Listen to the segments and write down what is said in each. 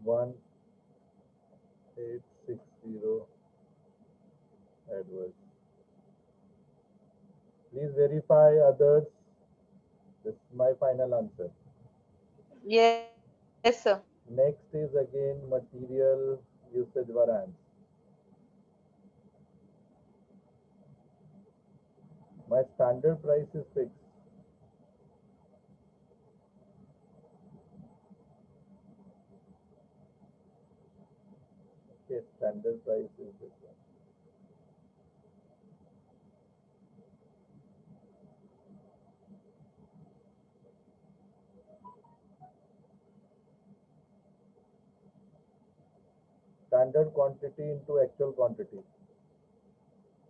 1860 AdWords. Please verify others. This is my final answer. Yes, sir. Next is again material usage variance. My standard price is fixed. Okay, standard price is this one. Standard quantity into actual quantity.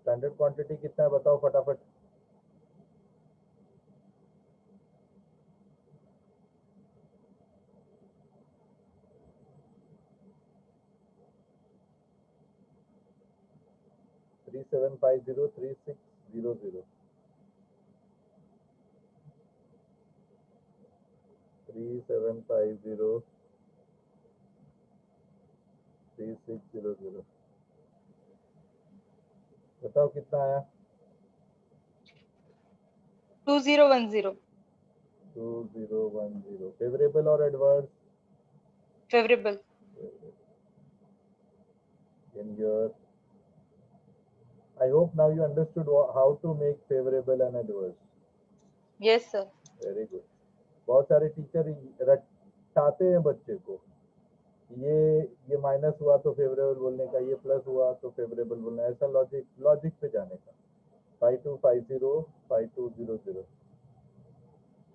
Standard quantity कितना है बताओ फटाफट. Three 3600. 3750 3600. बताओ कितना आया. 2010. 2010. Favorable or adverse? Favorable. In your, I hope now you understood how to make favorable and adverse. Yes, sir. Very good. बहुत सारे teacher रटाते हैं बच्चे को. ये माइनस हुआ तो फेवरेबल बोलने का, ये प्लस हुआ तो फेवरेबल बोलना, ऐसा लॉजिक पे जाने का. 5250 5200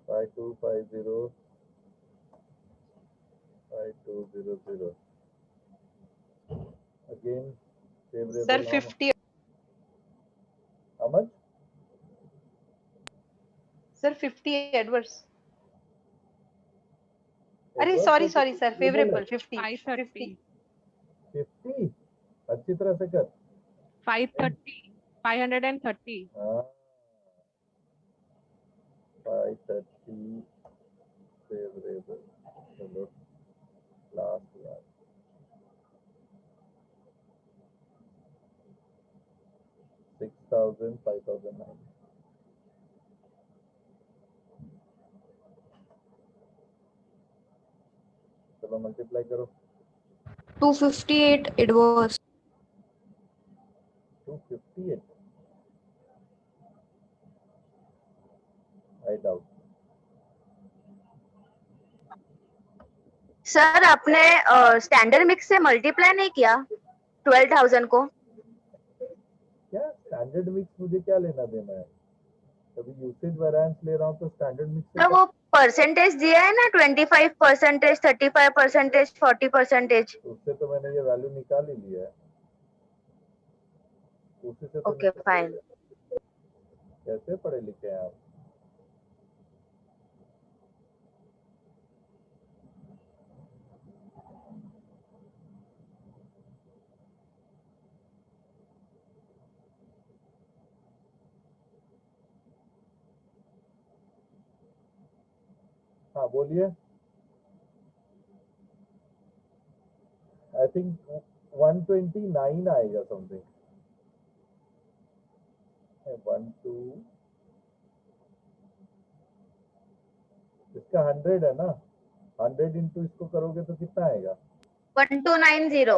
5250 5200. Again favorable. Sir, 50. How much? Sir, 50 adverse. अरे sorry sir, favorable 50. 530. 50. अच्छी तरह से कर. 530. 530. हाँ. 530 favorable. चलो लास्ट बार. 6000 5009. चलो मल्टीप्लाई करो. 258 adverse. 258. I doubt. सर आपने स्टैंडर्ड मिक्स से मल्टीप्लाई नहीं किया 12,000 को. क्या स्टैंडर्ड मिक्स मुझे क्या लेना देना है. कभी यूसेज वेरिएंस ले रहा हूँ तो स्टैंडर्ड मिक्स से तो वो परसेंटेज दिया है ना 25%, 35%, 40%. उससे तो मैंने ये वैल्यू निकाल ही लिया है. उसी से तो ओके फाइन. कैसे पढ़े लिखे हैं आप. हाँ बोलिए. आई थिंक 129 आएगा समथिंग. 12. इसका 100 है ना. 100 इंटू इसको करोगे तो कितना आएगा. 1290.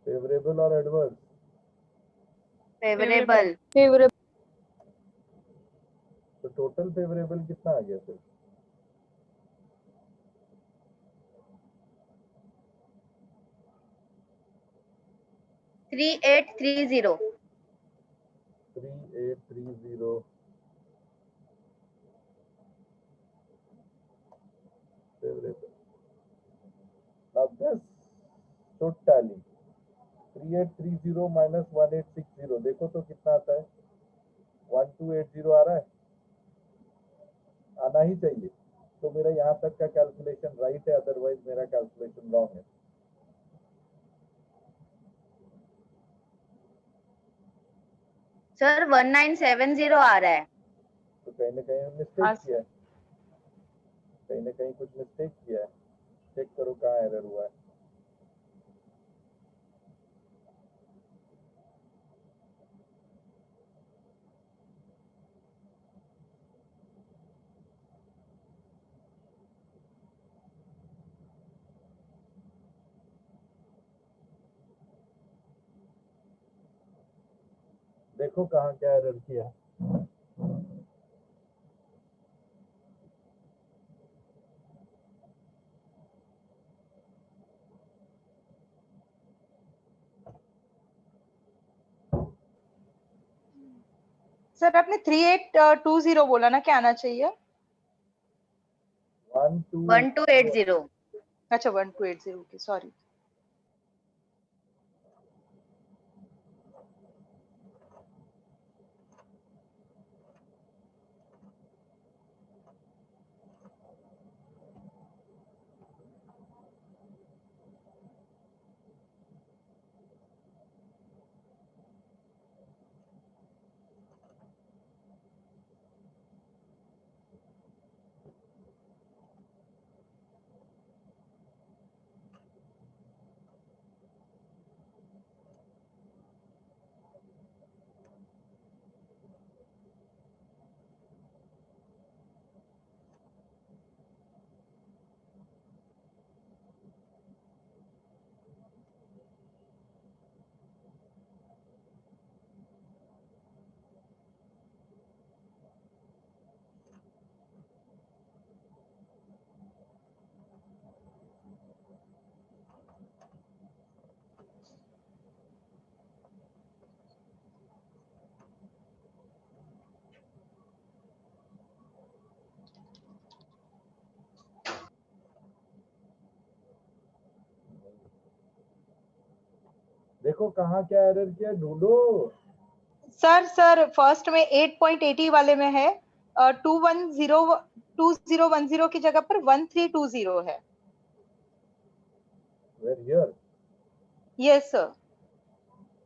फेवरेबल और एडवर्स. फेवरेबल. तो टोटल फेवरेबल कितना आ गया फिर. 3830. 3830. Favourable. Now this should tally. 3830 minus 1860. देखो तो कितना आता है. 1280 आ रहा है. आना ही चाहिए. तो मेरा यहाँ तक का कैलकुलेशन राइट है, अदरवाइज मेरा कैलकुलेशन रॉन्ग है. सर 1970 आ रहा है. तो कहीं ना कहीं मिस्टेक किया है. कहीं ना कहीं कुछ मिस्टेक किया है. चेक करो कहाँ एरर हुआ है। देखो कहाँ क्या एरर किया। सर आपने 3820 बोला ना, क्या आना चाहिए? 1280. अच्छा 1280, ओके सॉरी। देखो कहाँ क्या एरर किया, ढूंढो। सर फर्स्ट में 8.80 वाले में है 2010 की जगह पर 1320 है। Where here yes sir.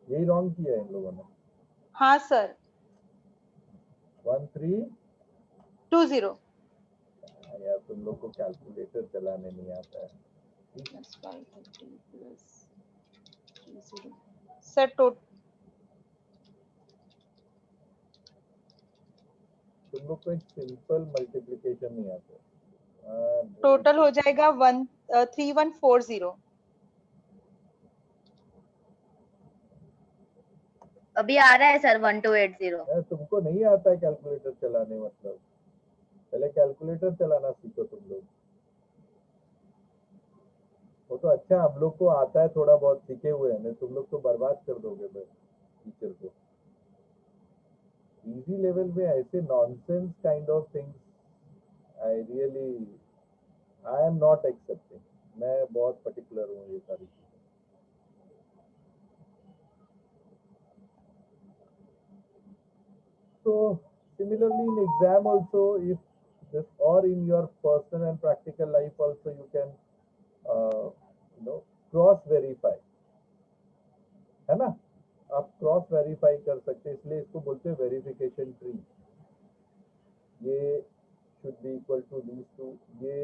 यही रॉन्ग किया है इन लोगों ने। हाँ सर 1320। 20 यार तुम लोग को कैलकुलेटर चलाने नहीं आता है। सर तुम लोग को एक सिंपल मल्टीप्लिकेशन नहीं आता है। टोटल हो जाएगा 3140। अभी आ रहा है सर 1280. यार तुमको नहीं आता है कैलकुलेटर चलाने, मतलब पहले कैलकुलेटर चलाना सीखो तुम लोग। वो तो अच्छा हम लोग को आता है, थोड़ा बहुत सीखे हुए हैं, नहीं तुम लोग तो बर्बाद कर दोगे भाई टीचर को। इजी लेवल में ऐसे nonsense kind of things I really I am not accepting. मैं बहुत पर्टिकुलर हूँ ये सारी चीजें। So similarly in exam also, if this or in your personal and practical life also you can cross verify, है ना? आप क्रॉस वेरीफाई कर सकते हैं, इसलिए इसको बोलते हैं वेरिफिकेशन ट्री। ये should be equal to these two, ये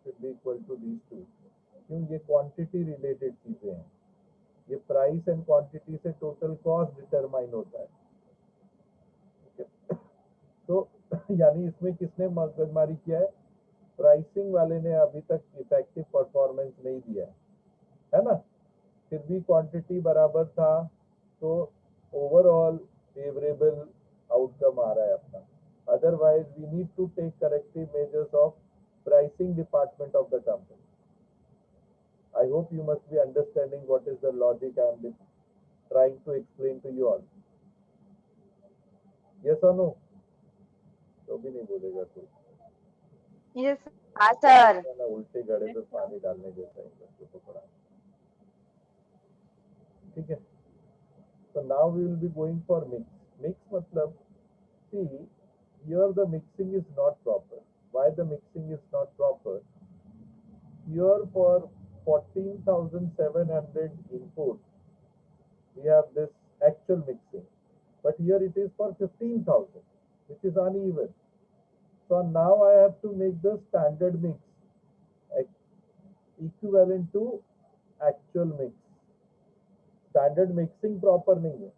should be equal to these two। क्यों? ये क्वांटिटी रिलेटेड चीजें हैं। ये प्राइस एंड क्वांटिटी से टोटल कॉस्ट डिटरमाइन होता है। तो यानी इसमें किसने मगजमारी किया है? प्राइसिंग वाले ने अभी तक इफेक्टिव परफॉर्मेंस नहीं दिया है ना? फिर भी क्वांटिटी बराबर था, तो ओवरऑल फेवरेबल आउटकम आ रहा है अपना। Otherwise we need to take corrective measures of pricing department of the company. I hope you must be understanding what is the logic I am trying to explain to you all. Yes और no? तो भी नहीं बोलेगा कोई। Yes हाँ sir. ना उल्टे गड़े पे पानी डालने जैसा ही बच्चों को पढ़ा। ठीक है, so now we will be going for mix मतलब, see here the mixing is not proper. Why the mixing is not proper? Here for 14,700 input we have this actual mixing, but here it is for 15,000, which is uneven. So now I have to make the standard mix. Equivalent to actual mix. Standard mixing proper नहीं है.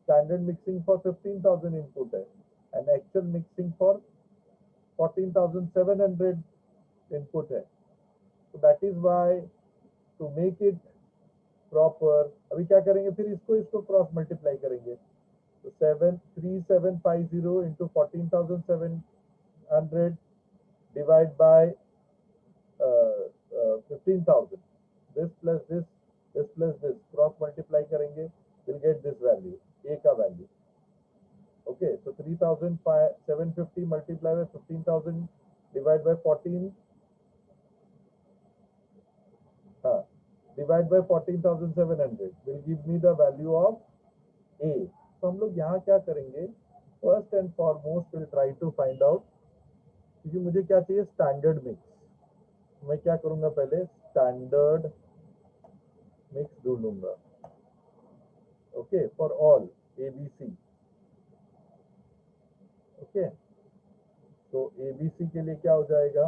Standard mixing for 15,000 input है and actual mixing for 14,700 input है. So that is why to make it proper, अभी क्या करेंगे, फिर इसको cross multiply करेंगे. तो 3750 into 14,700 divide by 15,000. This plus this plus this cross multiply करेंगे, will get this value, a का value. Okay, so 3,750 multiplied by 15,000 divided by 14, divide by 14,700 will give me the value of a. तो हम लोग यहाँ क्या करेंगे, first and foremost will try to find out, क्योंकि मुझे क्या चाहिए, स्टैंडर्ड मिक्स. मैं क्या करूंगा, पहले स्टैंडर्ड मिक्स ढूंढूंगा. Okay, for all ABC. Okay, तो एबीसी के लिए क्या हो जाएगा,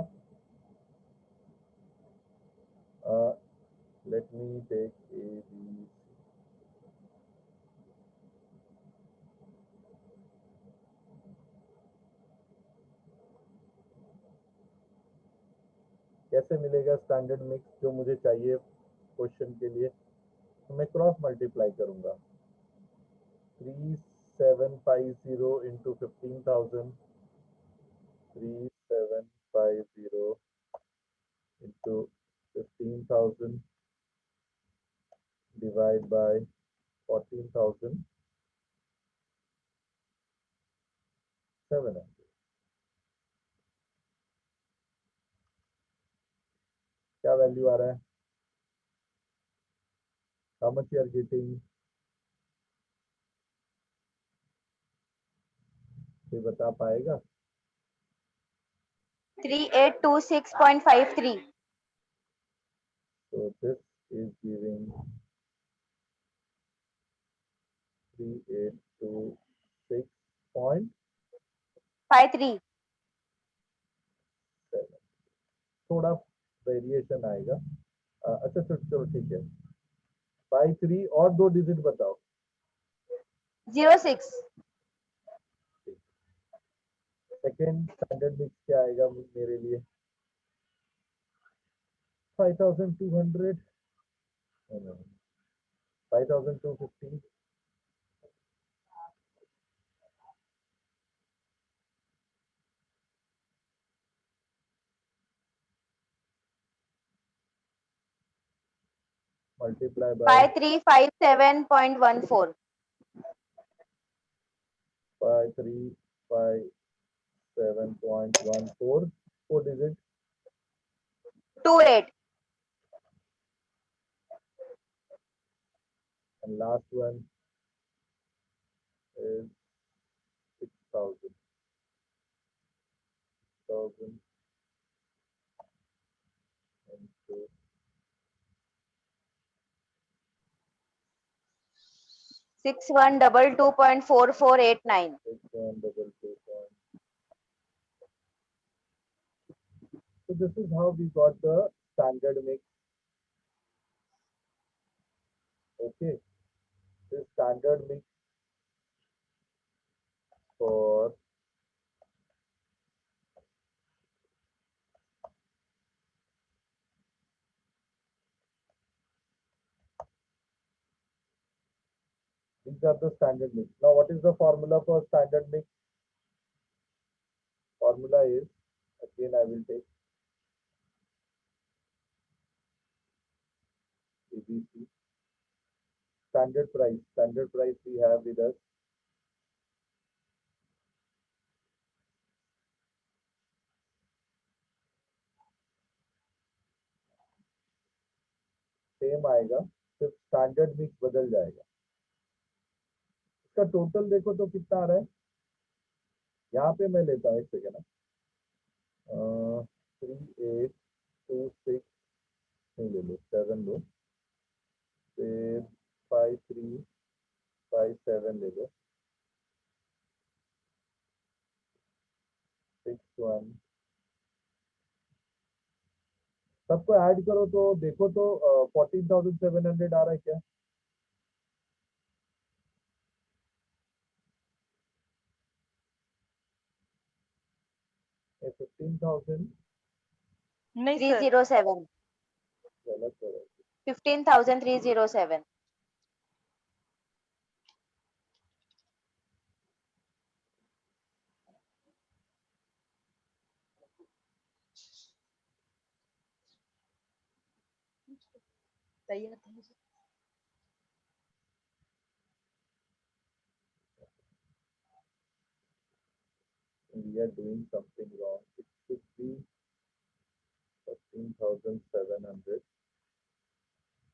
लेट मी टेक एबीसी. कैसे मिलेगा स्टैंडर्ड मिक्स जो मुझे चाहिए क्वेश्चन के लिए, तो मैं क्रॉस मल्टीप्लाई करूंगा. 3750 into 15,000, 3750 into 15,000 divide by 14,700. क्या वैल्यू आ रहा है, how much you are getting, कोई बता पाएगा? 3826.53. So this is giving 3826.7. 53. थोड़ा वेरिएशन आएगा. अच्छा चलो ठीक है. 53 और 2 डिजिट बताओ. 06. सेकेंड स्टैंडर्ड मिक्स क्या आएगा मेरे लिए, 5,200, 5,250. multiply by 5357.14. 5357.14, 4 digit. 28. And last one is 6,000. 6,000 into 6122.4489. 6122. So this is how we got the standard mix. Okay, this standard mix for these are the standard mix. Now what is the formula for standard mix? Formula is, again I will take ABC. Standard price we have with us. Same आएगा, सिर्फ standard mix बदल जाएगा. इसका total देखो तो कितना आ रहा है. यहाँ पे मैं लेता हूँ, एक सेकेंड, 3826 नहीं ले लो, 7 लो, फिर 5357 ले लो, 61. सबको ऐड करो तो देखो तो 14,700 आ रहा है क्या? ये 15,000 नहीं सर 307 गलत हो रहा है। 15,307 We are doing something wrong. It should be 14,700.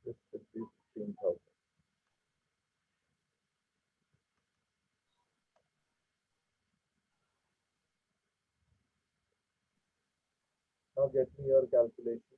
This should be 15,000. Now get me your calculation.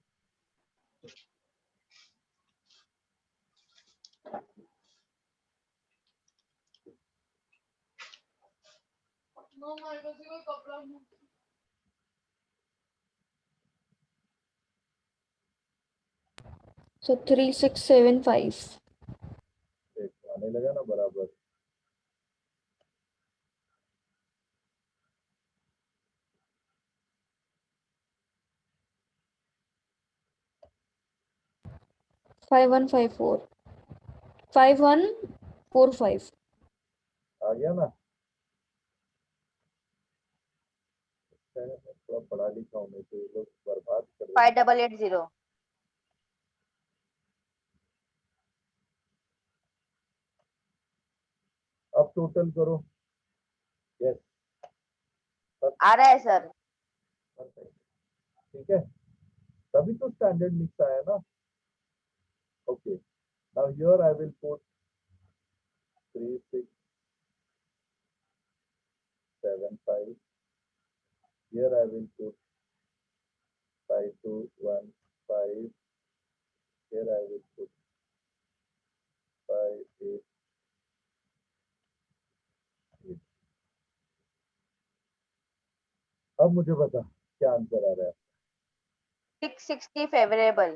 So 3675. देख आने लगा ना बराबर. Five one five four. 5145. आ गया ना? मैं थोड़ा पढ़ा लिखा हूँ नहीं तो ये लोग बर्बाद कर देंगे. 5880 अब टोटल करो. यस आ रहा है सर. परफेक्ट. ठीक है तभी तो स्टैंडर्ड मिक्स आया ना. Okay now here I will put 3675. Here I will put 5215. Here I will put 588. अब मुझे बता क्या आंसर आ रहा है? 660 favourable.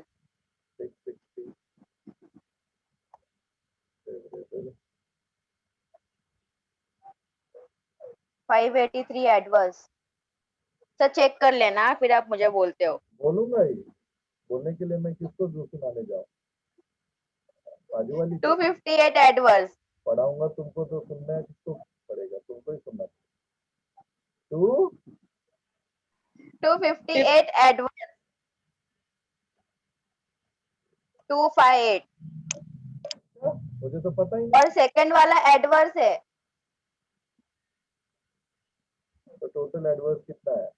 660 favorable. 583 adverse. Sir check कर लेना फिर आप मुझे बोलते हो. बोलूंगा ही. बोलने के लिए मैं किसको जो सुनाने जाऊं? बाजू वाली को 258 एडवर्स. पढ़ाऊंगा तुमको तो सुनना किसको पड़ेगा? तुमको ही सुनना. 2 258 एडवर्स. 258 मुझे तो पता ही नहीं. और सेकंड वाला एडवर्स है. तो टोटल एडवर्स कितना है?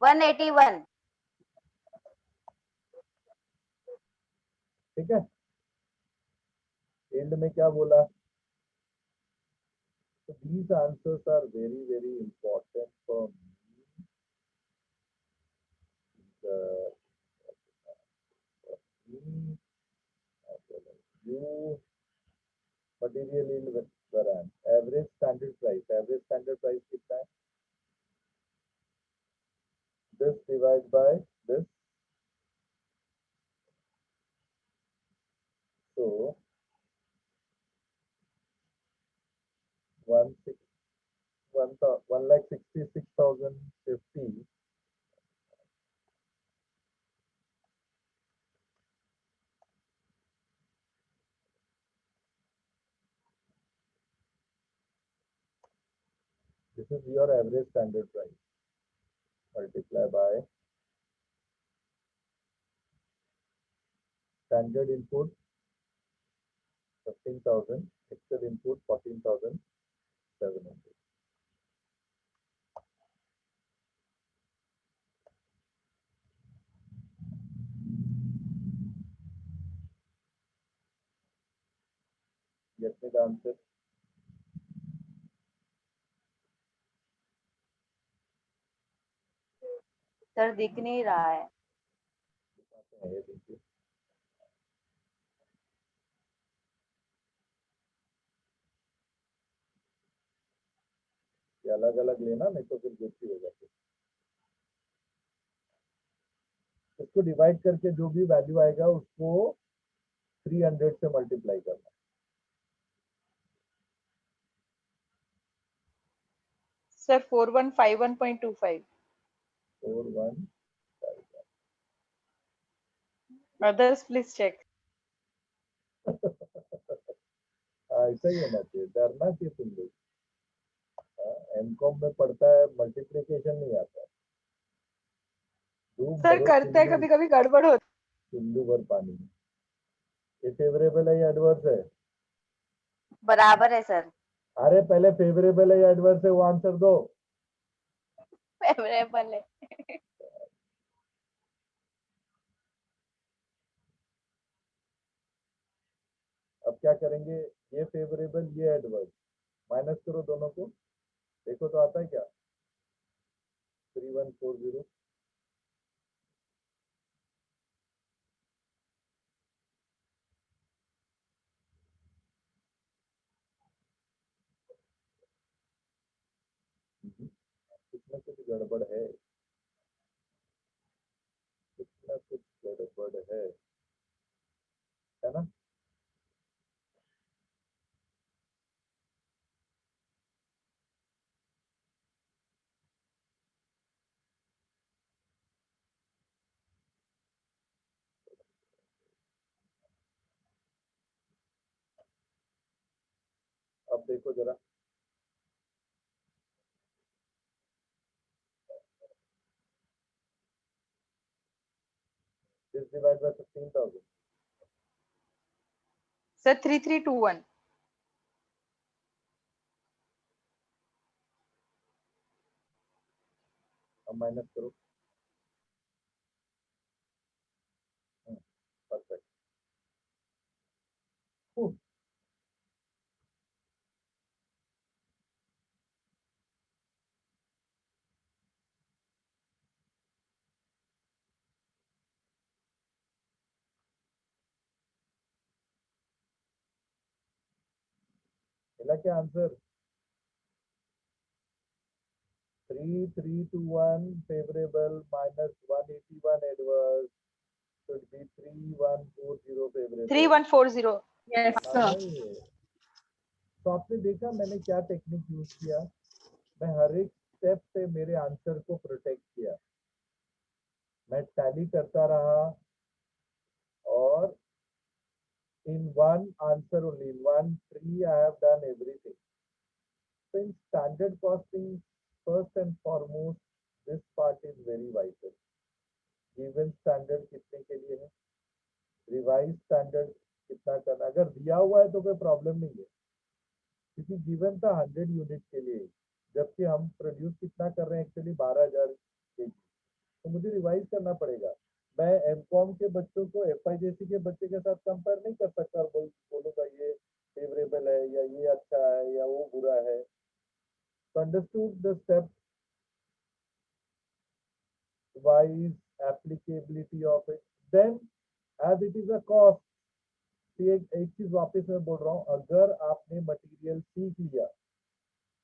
वन 181. ठीक है एंड में क्या बोला? So these answers are very, very important for me. Me, as well as you. Material yield variance. Average standard price. Average standard price कितना है? This divided by this. So 1,66,050. This is your average standard price. Multiply by standard input 15,000. Excel input 14,700. Get me the answer. Sir दिख नहीं रहा है. ये देखिए ये अलग अलग लेना, नहीं तो फिर गलती हो जाती है। इसको डिवाइड करके जो भी वैल्यू आएगा उसको 300 से मल्टीप्लाई करना। सर 4151.25. 4151। Others please check. ऐसा ही होना चाहिए, डरना चाहिए तुम लोग। एमकॉम में पढ़ता है, मल्टीप्लिकेशन नहीं आता। धूम सर भरो करते हैं, सिंधु, कभी कभी गड़बड़ होती सिंधु भर पानी में। ये फेवरेबल है या एडवर्स है? बराबर है सर। अरे पहले फेवरेबल है या एडवर्स है वो आंसर दो। फेवरेबल है। अब क्या करेंगे, ये फेवरेबल ये एडवर्स, माइनस करो दोनों को, देखो तो आता है क्या? 3140। कुछ ना कुछ गड़बड़ है ना? अब देखो जरा, दिस डिवाइड बाय 15,000। सर 3321. अब माइनस करो। परफेक्ट। मिला क्या answer? 3321 favourable minus 181 adverse should be 3140 favourable. 3140. Yes, हाँ sir. भाई, तो आपने देखा मैंने क्या टेक्निक यूज किया? मैं हर एक स्टेप पे मेरे आंसर को प्रोटेक्ट किया, मैं टैली करता रहा, और in one answer only, in one tree I have done everything. So in standard costing, first and foremost, this part is very vital. Given standard कितने के लिए है, रिवाइज स्टैंडर्ड कितना करना, अगर दिया हुआ है तो कोई प्रॉब्लम नहीं है, क्योंकि गिवन था 100 यूनिट के लिए, जबकि हम प्रोड्यूस कितना कर रहे हैं एक्चुअली 12,000 के, तो मुझे रिवाइज करना पड़ेगा। मैं एमकॉम के बच्चों को एफआईजेसी के बच्चे के साथ कंपेयर नहीं कर सकता और बोलूंगा ये फेवरेबल है या ये अच्छा है या वो बुरा है। तो understood the step wise applicability of it, then as it is a cost. एक चीज वापस मैं बोल रहा हूँ, अगर आपने मटेरियल सीख लिया,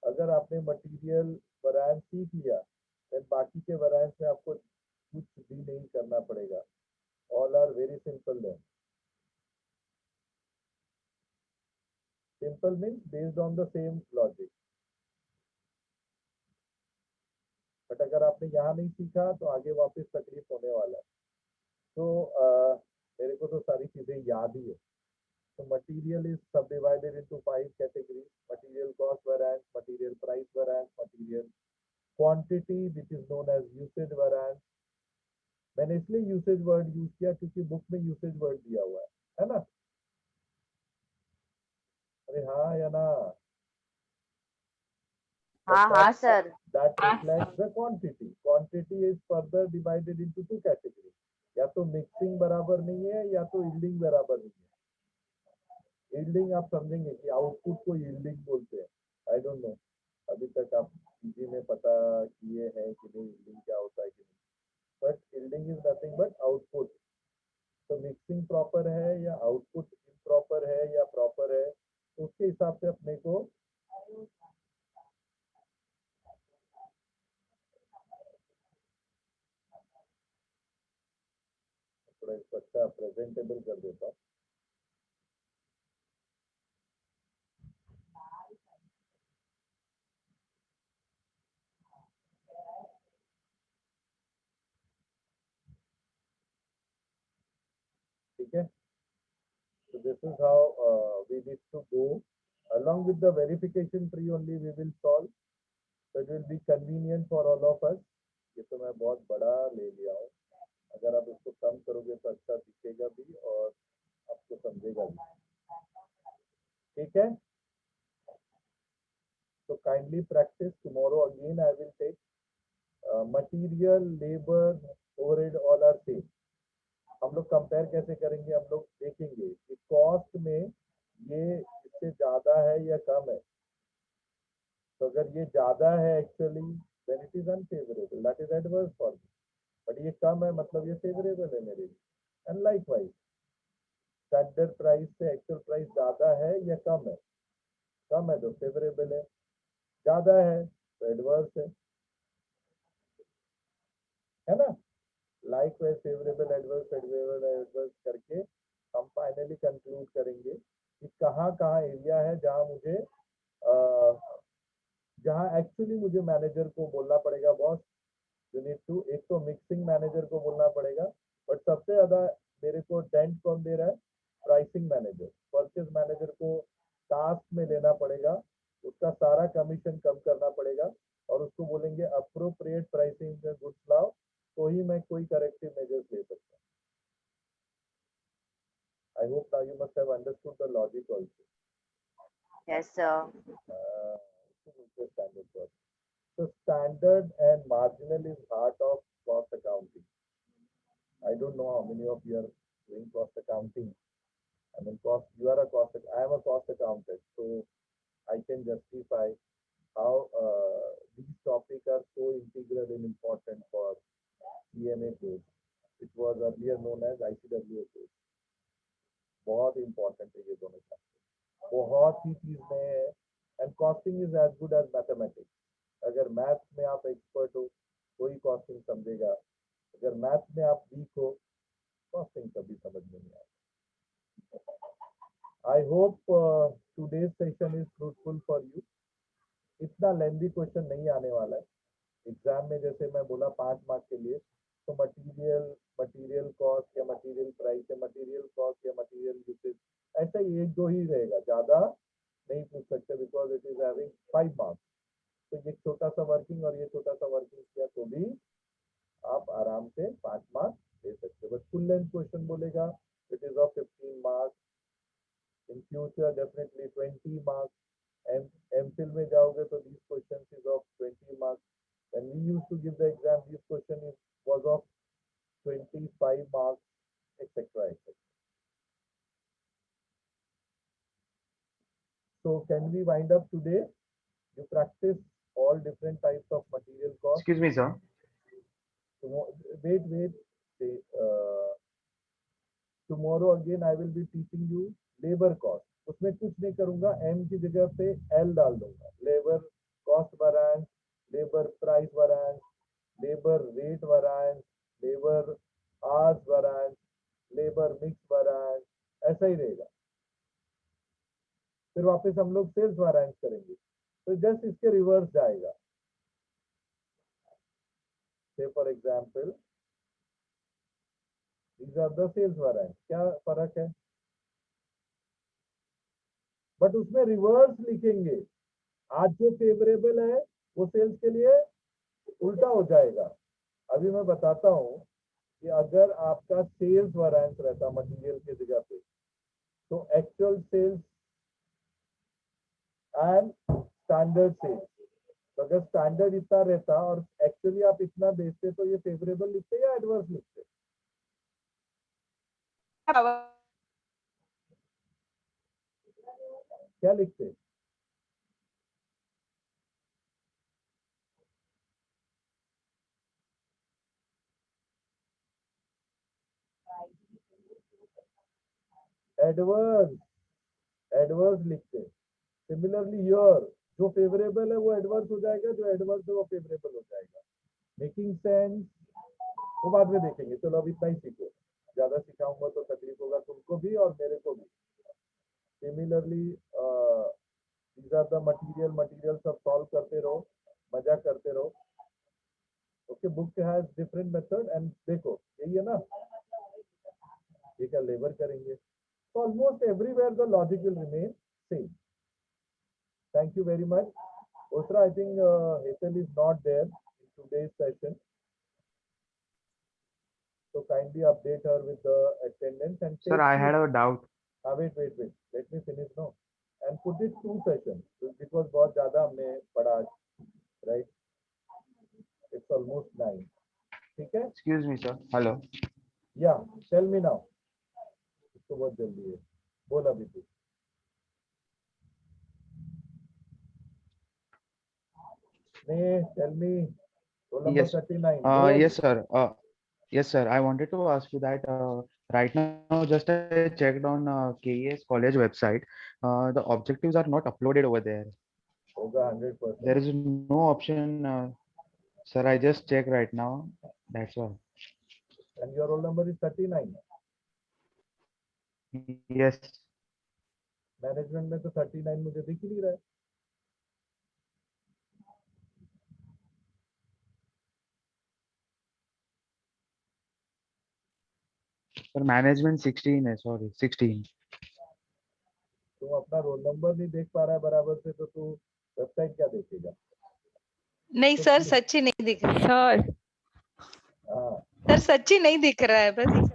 अगर आपने मटेरियल वैरायंस सीख लिया, फिर बाकी के वैरायंस में आपको कुछ भी नहीं करना पड़ेगा। All are very simple then. Simple means based on the same logic. But अगर आपने यहाँ नहीं सीखा तो आगे वापस तकलीफ होने वाला है। तो मेरे को तो सारी चीजें याद ही है। So material is subdivided into 5 categories: material cost variance, material price variance, material quantity which is known as usage variance। मैंने इसलिए यूसेज वर्ड यूज किया क्योंकि बुक में यूसेज वर्ड दिया हुआ है ना? अरे हाँ या ना? हाँ हाँ sir. That reflects the quantity. Quantity is further divided into 2 categories. या तो मिक्सिंग बराबर नहीं है या तो यील्डिंग बराबर नहीं है। यील्डिंग आप समझेंगे कि आउटपुट को यील्डिंग बोलते हैं। आई डोंट नो, अभी तक आप पीजी में पता किए हैं कि नहीं यील्डिंग क्या होता है कि नहीं, but yielding is nothing but output. तो मिक्सिंग प्रॉपर है या आउटपुट इम्प्रॉपर है या प्रॉपर है, तो उसके हिसाब से अपने को थोड़ा इसको अच्छा प्रेजेंटेबल कर देता हूँ। ठीक है, so this is how we need to go along with the verification tree only we will solve, so it will be convenient for all of us। ये तो मैं बहुत बड़ा ले लिया हूँ, अगर आप इसको कम करोगे तो अच्छा दिखेगा भी और आपको समझेगा भी। ठीक है, so kindly practice tomorrow again। I will take material, labor, overhead all are same। हम लोग कंपेयर कैसे करेंगे, हम लोग देखेंगे कि कॉस्ट में ये इससे ज्यादा है या कम है। तो अगर ये ज्यादा है actually then it is unfavourable, that is adverse for me. But ये कम है मतलब ये फेवरेबल है मेरे लिए। एंड लाइकवाइज स्टैंडर्ड प्राइस से एक्चुअल प्राइस ज्यादा है या कम है, कम है तो फेवरेबल है, ज्यादा है तो एडवर्स है ना। लाइकवाइज फेवरेबल एडवर्स करके हम फाइनली कंक्लूड करेंगे कि कहाँ कहाँ एरिया है जहाँ मुझे जहाँ एक्चुअली मुझे मैनेजर को बोलना पड़ेगा बॉस यू नीड टू, एक तो मिक्सिंग मैनेजर को बोलना पड़ेगा, बट सबसे ज्यादा मेरे को डेंट कौन दे रहा है, प्राइसिंग मैनेजर। परचेज मैनेजर को टास्क में लेना पड़ेगा, उसका सारा कमीशन कम करना पड़ेगा और उसको बोलेंगे अप्रोप्रिएट प्राइसिंग में गुड्स लाओ, तो ही मैं कोई करेक्टिव मेजर्स ले सकता हूँ। I hope now you must have understood the logic also. Yes, sir. Standard cost. So standard and marginal is heart of cost accounting. I don't know how many of you are doing cost accounting. I mean, you are a I am a cost accountant, so I can justify how these topics are so integral and important for CMA course, which was earlier known as ICWA course. बहुत important है ये दोनों chapter, बहुत ही चीज में है। And costing is as good as mathematics. अगर maths में आप एक्सपर्ट हो कोई कॉस्टिंग समझेगा, अगर मैथ्स में आप वीक हो कॉस्टिंग कभी समझ में नहीं आएगा। I hope today's session is fruitful for you. इतना लेंथी क्वेश्चन नहीं आने वाला है एग्जाम में, जैसे मैं बोला 5 मार्क के लिए, तो मटेरियल कॉस्ट या मटेरियल प्राइस या मटेरियल कॉस्ट या मटेरियल यूसेज, ऐसा ही 1-2 ही रहेगा, ज्यादा नहीं पूछ सकते because it is having 5 marks. तो ये छोटा सा वर्किंग और ये छोटा सा वर्किंग किया तो भी आप आराम से 5 मार्क्स दे सकते हो। बट फुल लेंथ क्वेश्चन बोलेगा it is of 15 marks, in future definitely 20 marks. MPhil में जाओगे तो these questions is of 20 marks. When we used to give the exam, this question was of 25 marks, etc. etc. So can we wind up today? You practice all different types of material cost. Excuse me, sir. Wait. Tomorrow again I will be teaching you labor cost. उसमें कुछ नहीं करूंगा, m की जगह पे l डाल दूंगा। Labour cost variance, labour price variance, labour rate variance, labour hours variance, labour mix variance, ऐसा ही रहेगा। फिर वापस हम लोग सेल्स वैरिएंस करेंगे, तो जस्ट इसके रिवर्स जाएगा। से for example these are the sales variance, क्या फर्क है, बट उसमें रिवर्स लिखेंगे। आज जो फेवरेबल है वो सेल्स के लिए उल्टा हो जाएगा। अभी मैं बताता हूँ कि अगर आपका सेल्स वैरिएंस रहता मटेरियल की जगह पे, तो actual sales and standard sales, तो अगर स्टैंडर्ड इतना रहता और एक्चुअली आप इतना बेचते तो ये फेवरेबल लिखते या एडवर्स लिखते? क्या लिखते? एडवर्स लिखते। सिमिलरली हियर जो फेवरेबल है वो एडवर्स हो जाएगा, जो एडवर्स है वो फेवरेबल हो जाएगा। Making sense? वो बाद में देखेंगे, चलो अभी इतना ही सीखो। ज्यादा सिखाऊंगा तो तकलीफ होगा तुमको भी और मेरे को भी। Similarly these are the material सब सॉल्व करते रहो, मजा करते रहो। Okay, book has different method and देखो यही है ना, ये क्या लेबर करेंगे। So almost everywhere the logic will remain same. Thank you very much. Osra, I think Hetal is not there in today's session. So kindly update her with the attendance and Sir, I had a doubt. wait. Let me finish now. And put it 2 sessions because बहुत ज़्यादा हमने पढ़ा आज, right? It's almost 9. ठीक है? Excuse me, sir. Hello. Yeah, tell me now. इसको बहुत जल्दी है, बोल अभी तू। Tell me, roll number Yes. 39. Bold. Yes, sir. Yes, sir. I wanted to ask you that right now, just I checked on KES college website. The objectives are not uploaded over there. होगा 100%. There is no option. Sir, I just checked right now. That's all. And your roll number is 39. Yes. Management में तो 39 मुझे दिख ही नहीं रहा है। Sir, management 16 है. Sorry, 16. तुम अपना रोल नंबर नहीं देख पा रहा है बराबर से तो तू वेबसाइट क्या देखेगा। नहीं तो सर, फिर- सच्ची नहीं दिख रहा। सर हाँ सर सच्ची नहीं दिख रहा है बस।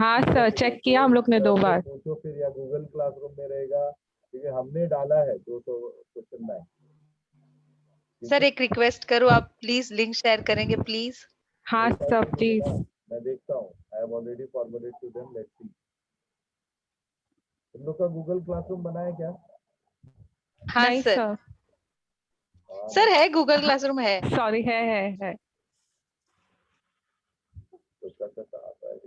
हाँ सर, चेक किया हम लोग ने 2 बार। पूछो फिर, या गूगल क्लासरूम में रहेगा, क्योंकि हमने डाला है 200 क्वेश्चन में। सर एक रिक्वेस्ट करूँ, आप प्लीज लिंक शेयर करेंगे प्लीज। हाँ सर प्लीज। मैं देखता हूँ, I have already forwarded to them, let's see. तुम लोग का गूगल क्लासरूम बना है क्या? हाँ नहीं सर। सर, हाँ, सर है, गूगल क्लासरूम है। सॉरी है। तो क्या आता है